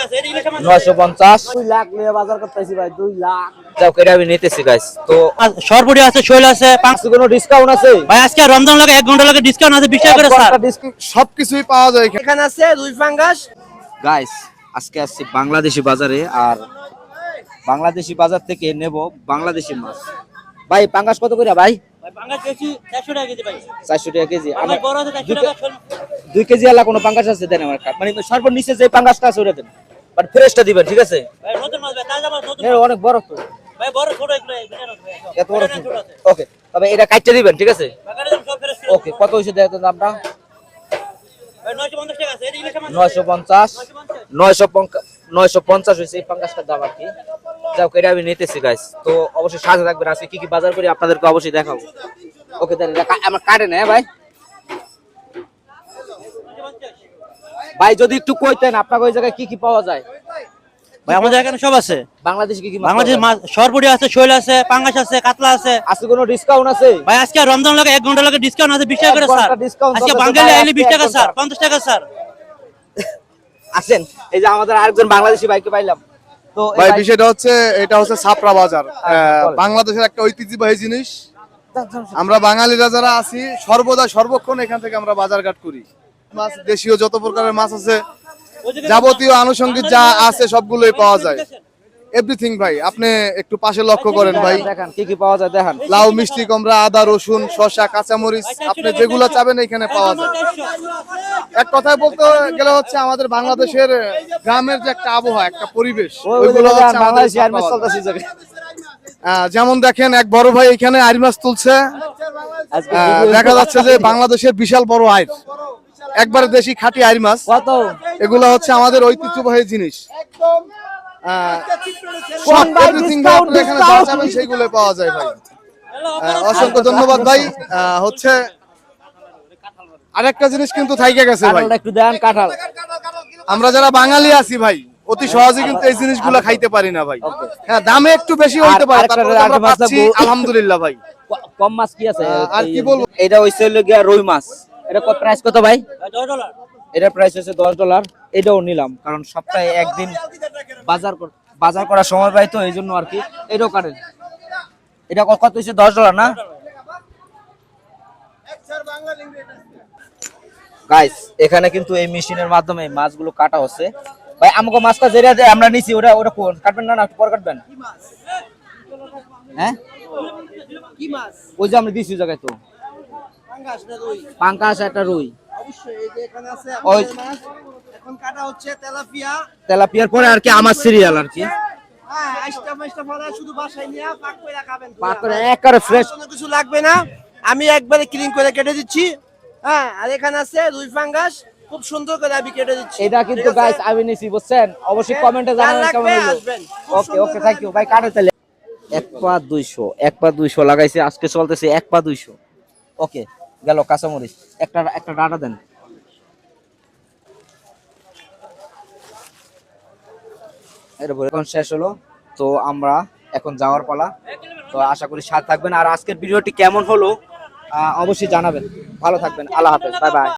950 2 লাখ নিয়ে বাজার করতেছি ভাই 2 লাখ। যাও করে আমি নিতেছি গাইস। তো সরবটি আছে, শৈল আছে, আছে কোনো ডিসকাউন্ট আছে ভাই আজকে রমজান লাগে 1 ঘন্টা লাগে ডিসকাউন্ট আছে 20 টাকা করে স্যার। সবকিছুই পাওয়া যায় এখানে। এখানে আছে রুই ফাঙ্গাস। গাইস আজকে আসছি বাংলাদেশি বাজারে, আর বাংলাদেশি বাজার থেকে নেব বাংলাদেশি মাছ। ভাই পাঙ্গাস কত করে ভাই? ভাই পাঙ্গাস কেজি 400 টাকা কেজি ভাই। 400 টাকা কেজি। আমার বড় আছে 400 টাকা। 2 কেজি আলা কোনো পাঙ্গাস আছে দেন আমার, মানে সর্বনিচে যে পাঙ্গাসটা আছে ওটা দেন, বাট ফ্রেশটা দিবেন, ঠিক আছে? ভাই নতুন মাছ ভাই, তাজা মাছ নতুন। অনেক বড় তো ভাই বড় ছোট এগুলো ভাই। এত বড়। ওকে, তবে এটা কাটতে দিবেন, ঠিক আছে? বাগানে দাম সব ফ্রেশ। ওকে, কত হইছে দেখো দামটা? ভাই 950 টাকা আছে। এই ইলিশ মাছ 950 950 হইছে এই পাঙ্গাসটার দাম আর কি। যাও এটা আমি নিতেছি গাইস। তো অবশ্যই সাথে থাকবেন, আজকে কি কি বাজার করি আপনাদেরকে অবশ্যই দেখাবো। ওকে দেন, আমার কাটে না ভাই। ভাই যদি একটু কইতেন আপনার ওই জায়গায় কি কি পাওয়া যায়? ভাই আমাদের এখানে সব আছে। বাংলাদেশি কি কি মাছ বাংলাদেশের পাওয়া যায়? মাছ সরবটি আছে, শৈল আছে, পাঙ্গাস আছে, কাতলা আছে। আছে কোনো ডিসকাউন্ট আছে? ভাই আজকে রমজান লাগে 1 ঘন্টা লাগে ডিসকাউন্ট আছে 20 টাকা করে স্যার। আজকে বাঙালি আইলে 20 টাকা স্যার, 50 টাকা স্যার। আসেন, এই যে আমাদের আরেকজন বাংলাদেশি ভাইকে পাইলাম। তো এই ভাই ভাই- বিষয়টা হচ্ছে, এটা হচ্ছে ছাপড়া বাজার। বলেন। বাংলাদেশের একটা ঐতিহ্যবাহী জিনিস। আমরা বাঙালিরা যারা আছি সর্বদা সর্বক্ষণ এখান থেকে আমরা বাজারঘাট করি। মাছ, দেশীয় যত প্রকারের মাছ আছে, যাবতীয় আনুষঙ্গিক যা আছে সবগুলোই পাওয়া যায়। এভরিথিং ভাই, আপনি একটু পাশে লক্ষ্য করেন ভাই। দেখান কি কি পাওয়া যায় দেখান। লাউ, মিষ্টি কুমড়া, আদা, রসুন, শসা, কাঁচামরিচ, আপনি যেগুলো চাবেন এখানে পাওয়া যায়। এক কথায় বলতে গেলে হচ্ছে আমাদের বাংলাদেশের গ্রামের যে একটা আবহাওয়া, একটা পরিবেশ, ওইগুলো হচ্ছে আমাদের বাংলাদেশি আর মাছ পাওয়া যায়। চলতেছে এই জায়গায়। যেমন দেখেন, এক বড় ভাই এখানে আইর মাছ তুলছে। আজকে দেখা যাচ্ছে যে বাংলাদেশের বিশাল বড় আইর, একবারে দেশি খাঁটি আইর মাছ। কত? এগুলো হচ্ছে আমাদের ঐতিহ্যবাহী জিনিস। কোন ভাই everything discount, আপনি এখানে যা discount? চাবেন সেইগুলো পাওয়া যায় ভাই। অসংখ্য ধন্যবাদ ভাই। হচ্ছে আরেকটা জিনিস কিন্তু থাইকে গেছে ভাই, কাঁঠালটা একটু দেন, কাঁঠাল। আমরা যারা বাঙালি আছি ভাই অতি সহজে কিন্তু এই জিনিসগুলো খাইতে পারি না ভাই। হ্যাঁ, দামে একটু বেশি হইতে পারে, আরেকটা- তারপরে আমরা আরেকটা মাছ পাচ্ছি লাগবো। আলহামদুলিল্লাহ ভাই। কম মাছ কি আছে? আর কি বলবো? এটা হইছে হলো গিয়া রুই মাছ। এটা কত প্রাইস কত ভাই? $10। এটা প্রাইস হচ্ছে $10। এটাও নিলাম, কারণ সপ্তাহে একদিন বাজার করার সময় পাই তো, এই জন্য আর কি। এটাও কাটেন। এটা কত হচ্ছে? $10 না গাইস? এখানে কিন্তু এই মেশিনের মাধ্যমে মাছগুলো কাটা হচ্ছে। ভাই আমাকে মাছটা যেটা আমরা নিছি ওটা ওটা কোন কাটবেন না? না পরে কাটবেন? হ্যাঁ, কি মাছ? ওই যে আমরা দিছি ওই জায়গায় তো ফাঙ্গাস না রুই? পাঙ্কাশ একটা রুই। অবশ্যই এই যে এখানে আছে ওই আমাদের মাছ। এখন কাটা হচ্ছে তেলাপিয়া। তেলাপিয়ার পরে আর কি আমার সিরিয়াল আর কি। হ্যাঁ, আইস্টা মাইস্টা ফলা শুধু বাসায় নিয়ে পাক করে খাবেন। পাক করে একবারে ফ্রেশ। কোনো কিছু লাগবে না, আমি একবারে ক্লিন করে কেটে দিচ্ছি। হ্যাঁ, আর এখানে আছে রুই ফাঙ্গাস, খুব সুন্দর করে আমি কেটে দিচ্ছি। এটা কিন্তু গাইস আমি নিছি, বুঝছেন? অবশ্যই কমেন্টে জানাবেন কেমন হলো। আসবেন। ওকে ওকে, থ্যাংক ইউ ভাই। কাটে তাহলে 1 পা 200, 1 পা 200 লাগাইছে আজকে, চলতেছে 1 পা 200। ওকে, গেল কাঁচামরিচ একটা ডাটা দেন। এরপর এখন শেষ হলো, তো আমরা এখন যাওয়ার পালা। তো আশা করি সাথে থাকবেন, আর আজকের ভিডিওটি কেমন হলো অবশ্যই জানাবেন। ভালো থাকবেন, আল্লাহ হাফেজ, বাই বাই।